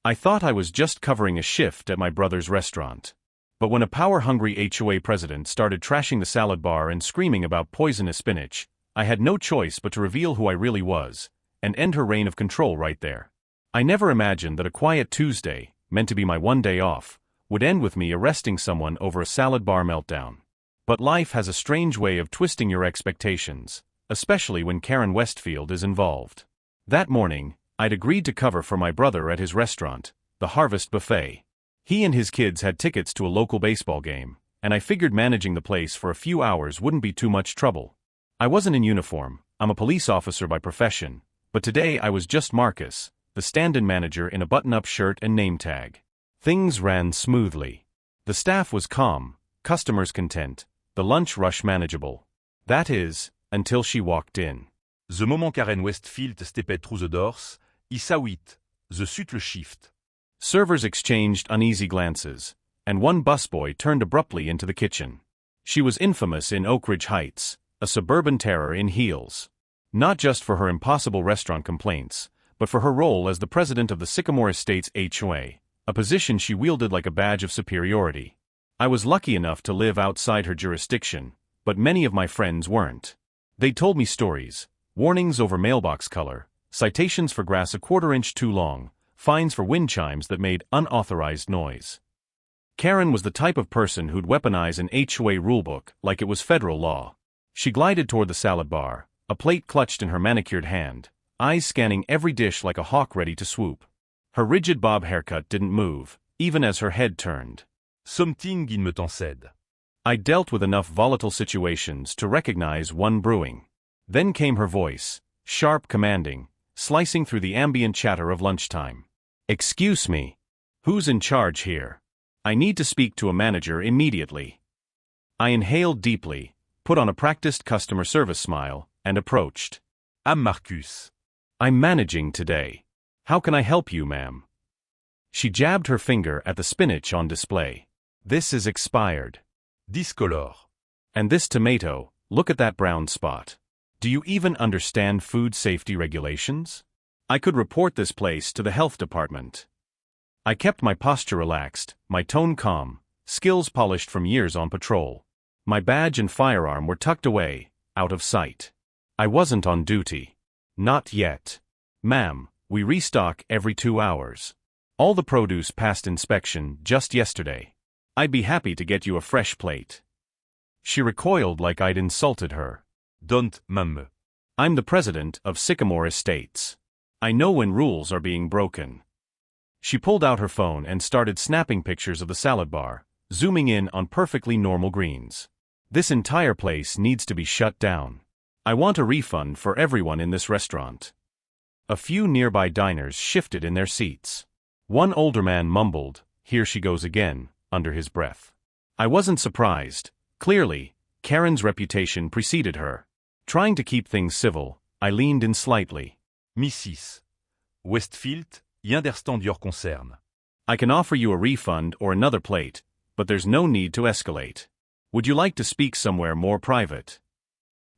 I thought I was just covering a shift at my brother's restaurant. But when a power-hungry HOA president started trashing the salad bar and screaming about poisonous spinach, I had no choice but to reveal who I really was, and end her reign of control right there. I never imagined that a quiet Tuesday, meant to be my one day off, would end with me arresting someone over a salad bar meltdown. But life has a strange way of twisting your expectations, especially when Karen Westfield is involved. That morning, I'd agreed to cover for my brother at his restaurant, the Harvest Buffet. He and his kids had tickets to a local baseball game, and I figured managing the place for a few hours wouldn't be too much trouble. I wasn't in uniform, I'm a police officer by profession, but today I was just Marcus, the stand-in manager in a button-up shirt and name tag. Things ran smoothly. The staff was calm, customers content, the lunch rush manageable. That is, until she walked in. The moment Karen Westfield stepped through the doors, I saw it, the subtle shift. Servers exchanged uneasy glances, and one busboy turned abruptly into the kitchen. She was infamous in Oak Ridge Heights, a suburban terror in heels. Not just for her impossible restaurant complaints, but for her role as the president of the Sycamore Estates HOA, a position she wielded like a badge of superiority. I was lucky enough to live outside her jurisdiction, but many of my friends weren't. They told me stories, warnings over mailbox color, citations for grass a quarter-inch too long, fines for wind chimes that made unauthorized noise. Karen was the type of person who'd weaponize an HOA rulebook like it was federal law. She glided toward the salad bar, a plate clutched in her manicured hand, eyes scanning every dish like a hawk ready to swoop. Her rigid bob haircut didn't move, even as her head turned. Something in me t'en said. I dealt with enough volatile situations to recognize one brewing. Then came her voice, sharp, commanding, slicing through the ambient chatter of lunchtime. "Excuse me. Who's in charge here? I need to speak to a manager immediately." I inhaled deeply, put on a practiced customer service smile, and approached. "I'm Marcus. I'm managing today. How can I help you, ma'am?" She jabbed her finger at the spinach on display. "This is expired." Discolor. "And this tomato, look at that brown spot. Do you even understand food safety regulations?" I could report this place to the health department. I kept my posture relaxed, my tone calm, skills polished from years on patrol. My badge and firearm were tucked away, out of sight. I wasn't on duty. Not yet. "Ma'am, we restock every 2 hours. All the produce passed inspection just yesterday. I'd be happy to get you a fresh plate." She recoiled like I'd insulted her. "Don't, ma'am. I'm the president of Sycamore Estates. I know when rules are being broken." She pulled out her phone and started snapping pictures of the salad bar, zooming in on perfectly normal greens. "This entire place needs to be shut down. I want a refund for everyone in this restaurant." A few nearby diners shifted in their seats. One older man mumbled, "Here she goes again," under his breath. I wasn't surprised. Clearly, Karen's reputation preceded her. Trying to keep things civil, I leaned in slightly. Mrs. Westfield, I understand your concern. "I can offer you a refund or another plate, but there's no need to escalate. Would you like to speak somewhere more private?"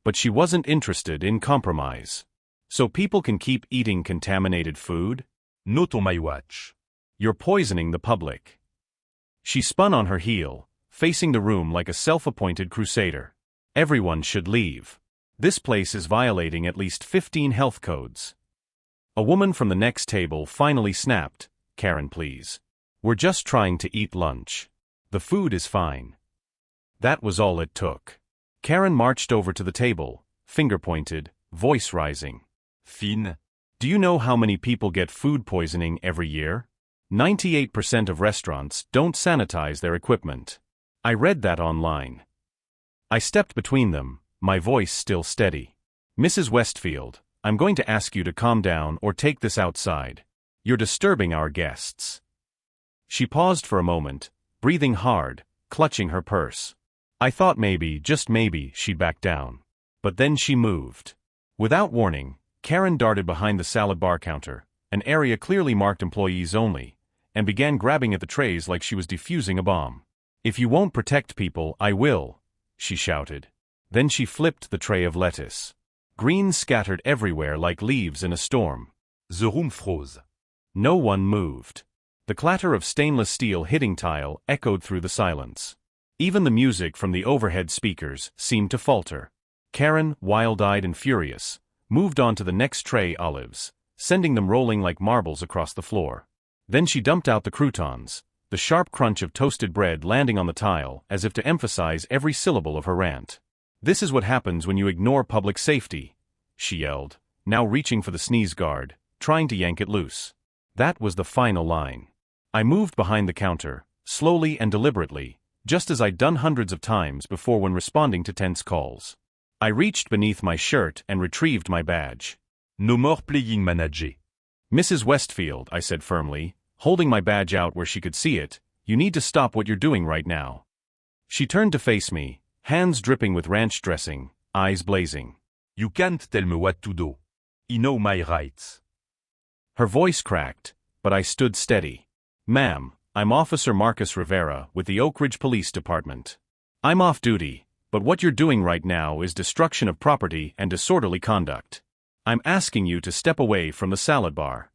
But she wasn't interested in compromise. "So people can keep eating contaminated food?" "Not on my watch." "You're poisoning the public." She spun on her heel, facing the room like a self-appointed crusader. "Everyone should leave. This place is violating at least 15 health codes." A woman from the next table finally snapped, "Karen, please. We're just trying to eat lunch. The food is fine." That was all it took. Karen marched over to the table, finger pointed, voice rising. "Fine. Do you know how many people get food poisoning every year? 98% of restaurants don't sanitize their equipment. I read that online." I stepped between them, my voice still steady. "Mrs. Westfield, I'm going to ask you to calm down or take this outside. You're disturbing our guests." She paused for a moment, breathing hard, clutching her purse. I thought maybe, just maybe, she'd back down. But then she moved. Without warning, Karen darted behind the salad bar counter, an area clearly marked employees only, and began grabbing at the trays like she was defusing a bomb. "If you won't protect people, I will," she shouted. Then she flipped the tray of lettuce. Greens scattered everywhere like leaves in a storm. The room froze. No one moved. The clatter of stainless steel hitting tile echoed through the silence. Even the music from the overhead speakers seemed to falter. Karen, wild-eyed and furious, moved on to the next tray olives, sending them rolling like marbles across the floor. Then she dumped out the croutons, the sharp crunch of toasted bread landing on the tile as if to emphasize every syllable of her rant. "This is what happens when you ignore public safety," she yelled, now reaching for the sneeze guard, trying to yank it loose. That was the final line. I moved behind the counter, slowly and deliberately, just as I'd done hundreds of times before when responding to tense calls. I reached beneath my shirt and retrieved my badge. No more playing manager. "Mrs. Westfield," I said firmly, holding my badge out where she could see it, "you need to stop what you're doing right now." She turned to face me, hands dripping with ranch dressing, eyes blazing. You can't tell me what to do. I know my rights. Her voice cracked, but I stood steady. "Ma'am, I'm Officer Marcus Rivera with the Oak Ridge Police Department. I'm off duty, but what you're doing right now is destruction of property and disorderly conduct. I'm asking you to step away from the salad bar."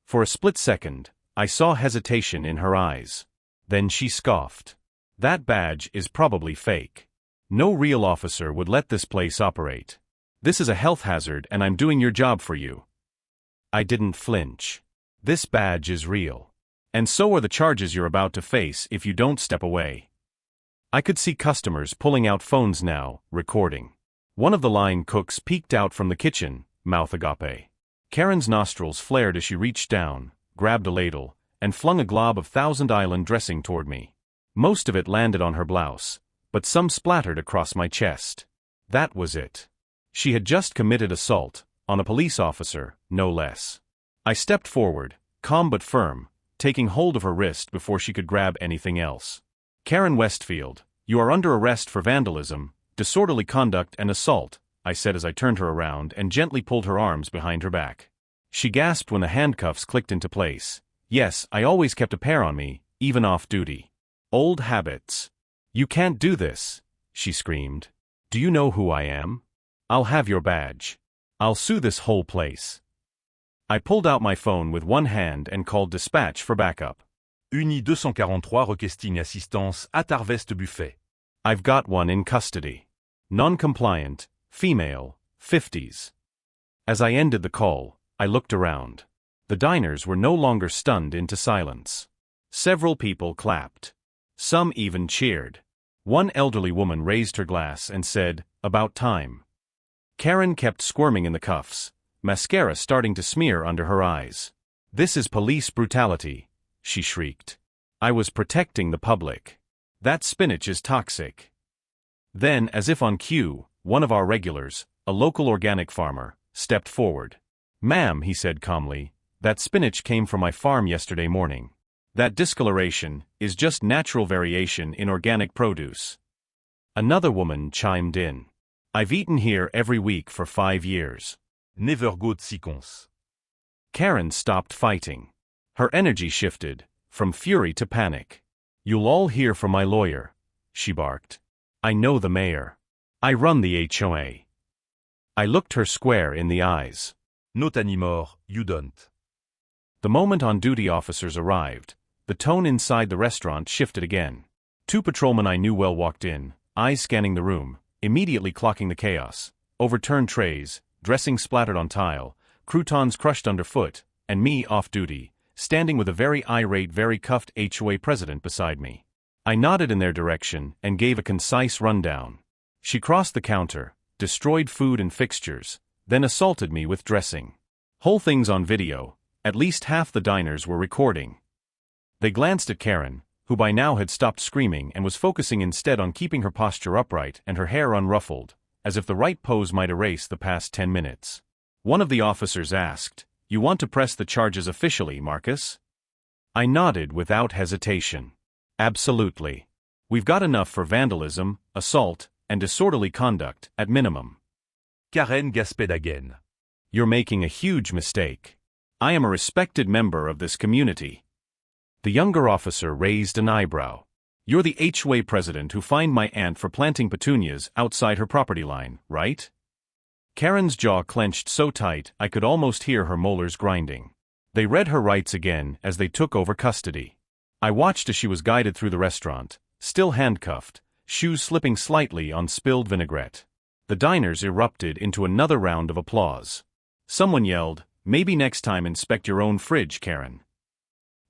For a split second, I saw hesitation in her eyes. Then she scoffed. "That badge is probably fake. No real officer would let this place operate. This is a health hazard and I'm doing your job for you." I didn't flinch. "This badge is real. And so are the charges you're about to face if you don't step away." I could see customers pulling out phones now, recording. One of the line cooks peeked out from the kitchen, mouth agape. Karen's nostrils flared as she reached down, grabbed a ladle, and flung a glob of Thousand Island dressing toward me. Most of it landed on her blouse, but some splattered across my chest. That was it. She had just committed assault, on a police officer, no less. I stepped forward, calm but firm, taking hold of her wrist before she could grab anything else. "Karen Westfield, you are under arrest for vandalism, disorderly conduct and assault," I said as I turned her around and gently pulled her arms behind her back. She gasped when the handcuffs clicked into place. Yes, I always kept a pair on me, even off duty. Old habits. "You can't do this," she screamed. "Do you know who I am? I'll have your badge. I'll sue this whole place." I pulled out my phone with one hand and called dispatch for backup. Uni 243 requesting assistance at Harvest Buffet. "I've got one in custody. Non-compliant, female, 50s. As I ended the call, I looked around. The diners were no longer stunned into silence. Several people clapped. Some even cheered. One elderly woman raised her glass and said, "About time." Karen kept squirming in the cuffs, mascara starting to smear under her eyes. "This is police brutality," she shrieked. "I was protecting the public. That spinach is toxic." Then, as if on cue, one of our regulars, a local organic farmer, stepped forward. "Ma'am," he said calmly, "that spinach came from my farm yesterday morning. That discoloration is just natural variation in organic produce." Another woman chimed in. "I've eaten here every week for 5 years. Never go sequence." Karen stopped fighting. Her energy shifted, from fury to panic. "You'll all hear from my lawyer," she barked. "I know the mayor. I run the HOA." I looked her square in the eyes. Not anymore, you don't. The moment on-duty officers arrived, the tone inside the restaurant shifted again. 2 patrolmen I knew well walked in, eyes scanning the room, immediately clocking the chaos. Overturned trays, dressing splattered on tile, croutons crushed underfoot, and me off duty, standing with a very irate, very cuffed HOA president beside me. I nodded in their direction and gave a concise rundown. She crossed the counter, destroyed food and fixtures, then assaulted me with dressing. Whole things on video, at least half the diners were recording. They glanced at Karen, who by now had stopped screaming and was focusing instead on keeping her posture upright and her hair unruffled, as if the right pose might erase the past 10 minutes. One of the officers asked, "You want to press the charges officially, Marcus?" I nodded without hesitation. "Absolutely. We've got enough for vandalism, assault, and disorderly conduct, at minimum." Karen gasped again. "You're making a huge mistake. I am a respected member of this community." The younger officer raised an eyebrow. "You're the HOA president who fined my aunt for planting petunias outside her property line, right?" Karen's jaw clenched so tight I could almost hear her molars grinding. They read her rights again as they took over custody. I watched as she was guided through the restaurant, still handcuffed, shoes slipping slightly on spilled vinaigrette. The diners erupted into another round of applause. Someone yelled, "Maybe next time inspect your own fridge, Karen."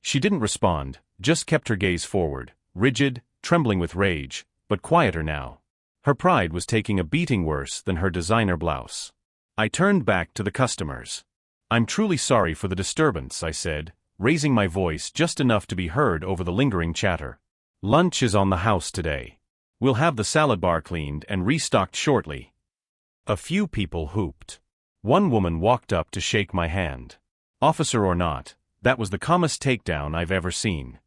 She didn't respond, just kept her gaze forward, rigid, trembling with rage, but quieter now. Her pride was taking a beating worse than her designer blouse. I turned back to the customers. "I'm truly sorry for the disturbance," I said, raising my voice just enough to be heard over the lingering chatter. "Lunch is on the house today. We'll have the salad bar cleaned and restocked shortly." A few people whooped. One woman walked up to shake my hand. Officer or not, that was the calmest takedown I've ever seen.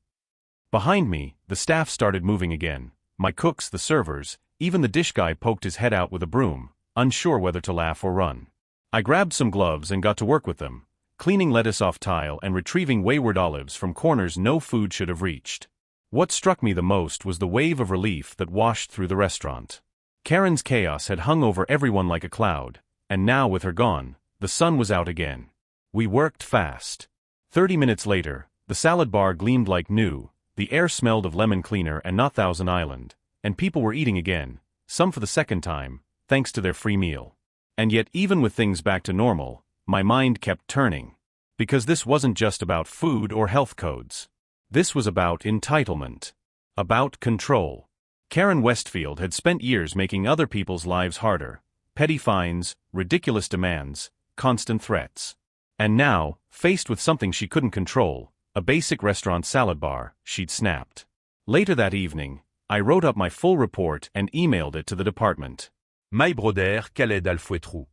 Behind me, the staff started moving again. My cooks, the servers, even the dish guy poked his head out with a broom, unsure whether to laugh or run. I grabbed some gloves and got to work with them, cleaning lettuce off tile and retrieving wayward olives from corners no food should have reached. What struck me the most was the wave of relief that washed through the restaurant. Karen's chaos had hung over everyone like a cloud, and now with her gone, the sun was out again. We worked fast. 30 minutes later, the salad bar gleamed like new, the air smelled of lemon cleaner and not Thousand Island, and people were eating again, some for the second time, thanks to their free meal. And yet even with things back to normal, my mind kept turning. Because this wasn't just about food or health codes. This was about entitlement. About control. Karen Westfield had spent years making other people's lives harder. Petty fines, ridiculous demands, constant threats. And now, faced with something she couldn't control, a basic restaurant salad bar, she'd snapped. Later that evening, I wrote up my full report and emailed it to the department. My broder, Khaled Al-Fouetrou.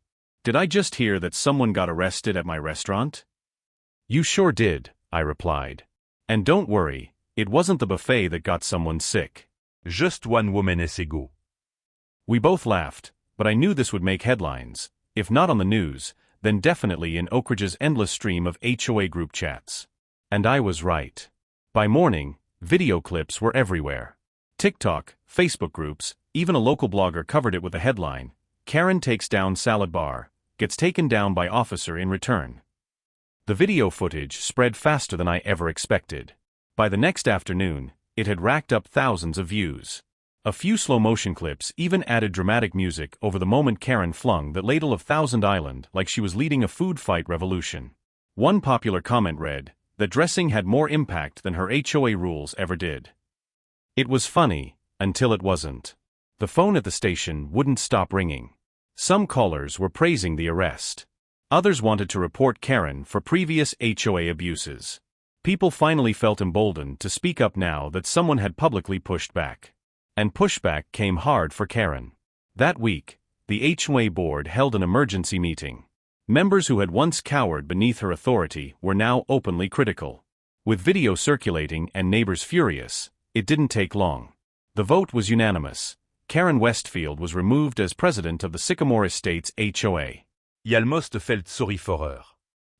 "Did I just hear that someone got arrested at my restaurant?" "You sure did," I replied. "And don't worry, it wasn't the buffet that got someone sick. Just one woman est égaux." We both laughed, but I knew this would make headlines, if not on the news, then definitely in Oak Ridge's endless stream of HOA group chats. And I was right. By morning, video clips were everywhere. TikTok, Facebook groups, even a local blogger covered it with a headline, "Karen takes down salad bar, gets taken down by officer in return." The video footage spread faster than I ever expected. By the next afternoon, it had racked up thousands of views. A few slow-motion clips even added dramatic music over the moment Karen flung that ladle of Thousand Island like she was leading a food fight revolution. One popular comment read, that dressing had more impact than her HOA rules ever did. It was funny, until it wasn't. The phone at the station wouldn't stop ringing. Some callers were praising the arrest. Others wanted to report Karen for previous HOA abuses. People finally felt emboldened to speak up now that someone had publicly pushed back. And pushback came hard for Karen. That week, the HOA board held an emergency meeting. Members who had once cowered beneath her authority were now openly critical. With video circulating and neighbors furious, it didn't take long. The vote was unanimous. Karen Westfield was removed as president of the Sycamore Estates HOA. I almost felt sorry for her.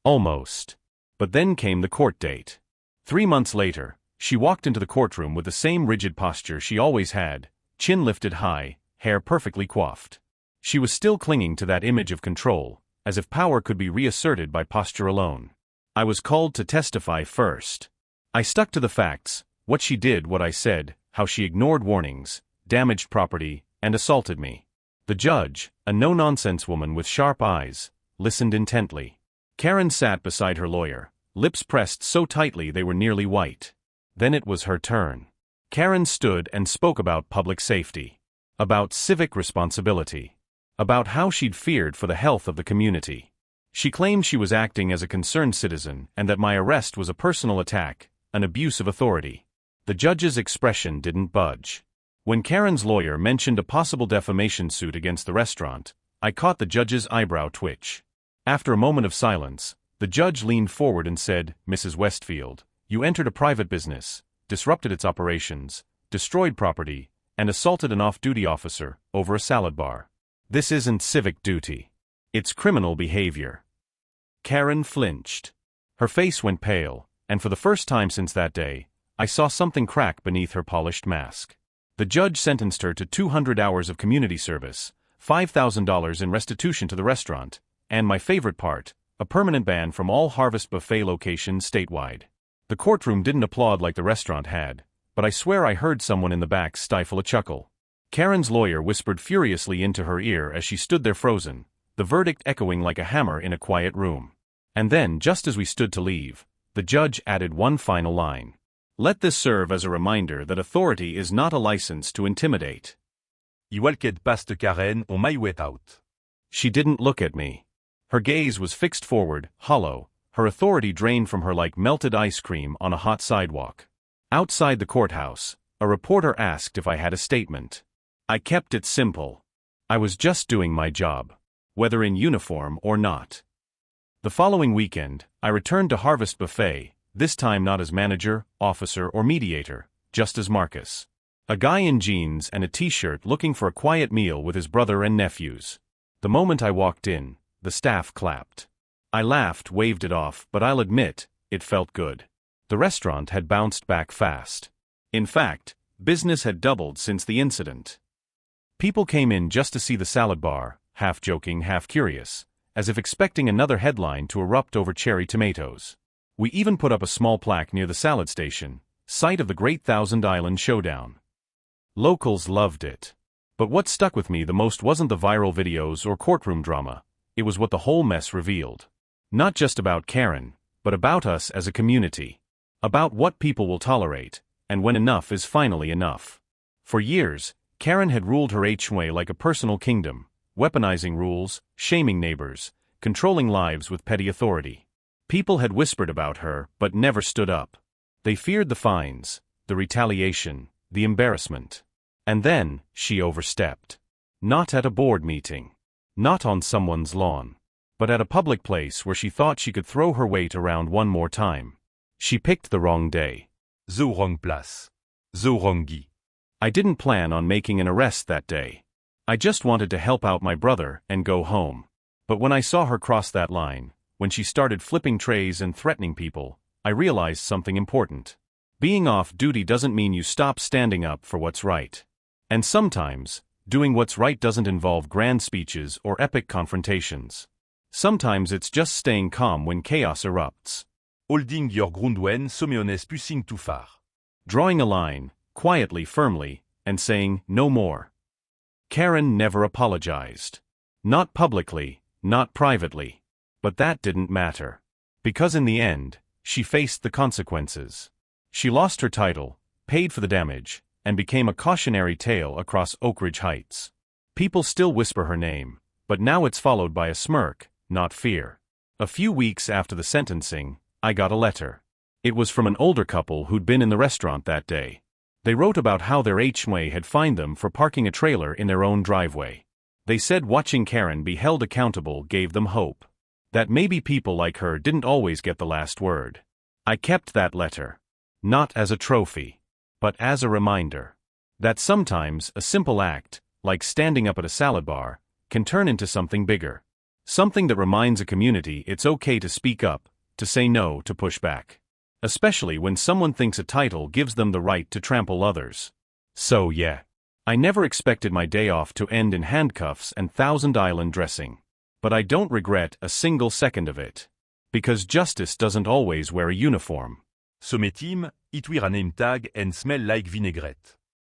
Almost. But then came the court date. 3 months later, she walked into the courtroom with the same rigid posture she always had, chin lifted high, hair perfectly coiffed. She was still clinging to that image of control, as if power could be reasserted by posture alone. I was called to testify first. I stuck to the facts, what she did, what I said, how she ignored warnings, damaged property, and assaulted me. The judge, a no-nonsense woman with sharp eyes, listened intently. Karen sat beside her lawyer, lips pressed so tightly they were nearly white. Then it was her turn. Karen stood and spoke about public safety, about civic responsibility, about how she'd feared for the health of the community. She claimed she was acting as a concerned citizen and that my arrest was a personal attack, an abuse of authority. The judge's expression didn't budge. When Karen's lawyer mentioned a possible defamation suit against the restaurant, I caught the judge's eyebrow twitch. After a moment of silence, the judge leaned forward and said, "Mrs. Westfield, you entered a private business, disrupted its operations, destroyed property, and assaulted an off-duty officer over a salad bar. This isn't civic duty. It's criminal behavior." Karen flinched. Her face went pale, and for the first time since that day, I saw something crack beneath her polished mask. The judge sentenced her to 200 hours of community service, $5,000 in restitution to the restaurant, and my favorite part, a permanent ban from all Harvest Buffet locations statewide. The courtroom didn't applaud like the restaurant had, but I swear I heard someone in the back stifle a chuckle. Karen's lawyer whispered furiously into her ear as she stood there frozen, the verdict echoing like a hammer in a quiet room. And then, just as we stood to leave, the judge added one final line. Let this serve as a reminder that authority is not a license to intimidate. I walked past Karen on my way out. She didn't look at me. Her gaze was fixed forward, hollow, her authority drained from her like melted ice cream on a hot sidewalk. Outside the courthouse, a reporter asked if I had a statement. I kept it simple. I was just doing my job, whether in uniform or not. The following weekend, I returned to Harvest Buffet, this time not as manager, officer, or mediator, just as Marcus. A guy in jeans and a t-shirt looking for a quiet meal with his brother and nephews. The moment I walked in, the staff clapped. I laughed, waved it off, but I'll admit, it felt good. The restaurant had bounced back fast. In fact, business had doubled since the incident. People came in just to see the salad bar, half joking, half curious, as if expecting another headline to erupt over cherry tomatoes. We even put up a small plaque near the salad station, site of the Great Thousand Island Showdown. Locals loved it. But what stuck with me the most wasn't the viral videos or courtroom drama, it was what the whole mess revealed. Not just about Karen, but about us as a community. About what people will tolerate, and when enough is finally enough. For years, Karen had ruled her HOA like a personal kingdom, weaponizing rules, shaming neighbors, controlling lives with petty authority. People had whispered about her, but never stood up. They feared the fines, the retaliation, the embarrassment. And then, she overstepped. Not at a board meeting. Not on someone's lawn. But at a public place where she thought she could throw her weight around one more time. She picked the wrong day. The wrong place. The wrong guy. I didn't plan on making an arrest that day. I just wanted to help out my brother and go home. But when I saw her cross that line, when she started flipping trays and threatening people, I realized something important. Being off duty doesn't mean you stop standing up for what's right. And sometimes, doing what's right doesn't involve grand speeches or epic confrontations. Sometimes it's just staying calm when chaos erupts. Holding your ground when someone is pushing too far. Drawing a line, quietly, firmly, and saying, no more. Karen never apologized. Not publicly, not privately. But that didn't matter. Because in the end, she faced the consequences. She lost her title, paid for the damage, and became a cautionary tale across Oak Ridge Heights. People still whisper her name, but now it's followed by a smirk, not fear. A few weeks after the sentencing, I got a letter. It was from an older couple who'd been in the restaurant that day. They wrote about how their HOA had fined them for parking a trailer in their own driveway. They said watching Karen be held accountable gave them hope. That maybe people like her didn't always get the last word. I kept that letter. Not as a trophy, but as a reminder. That sometimes a simple act, like standing up at a salad bar, can turn into something bigger. Something that reminds a community it's okay to speak up, to say no, to push back. Especially when someone thinks a title gives them the right to trample others. So yeah, I never expected my day off to end in handcuffs and Thousand Island dressing. But I don't regret a single second of it. Because justice doesn't always wear a uniform. Some team, it wear a name tag and smell like vinaigrette.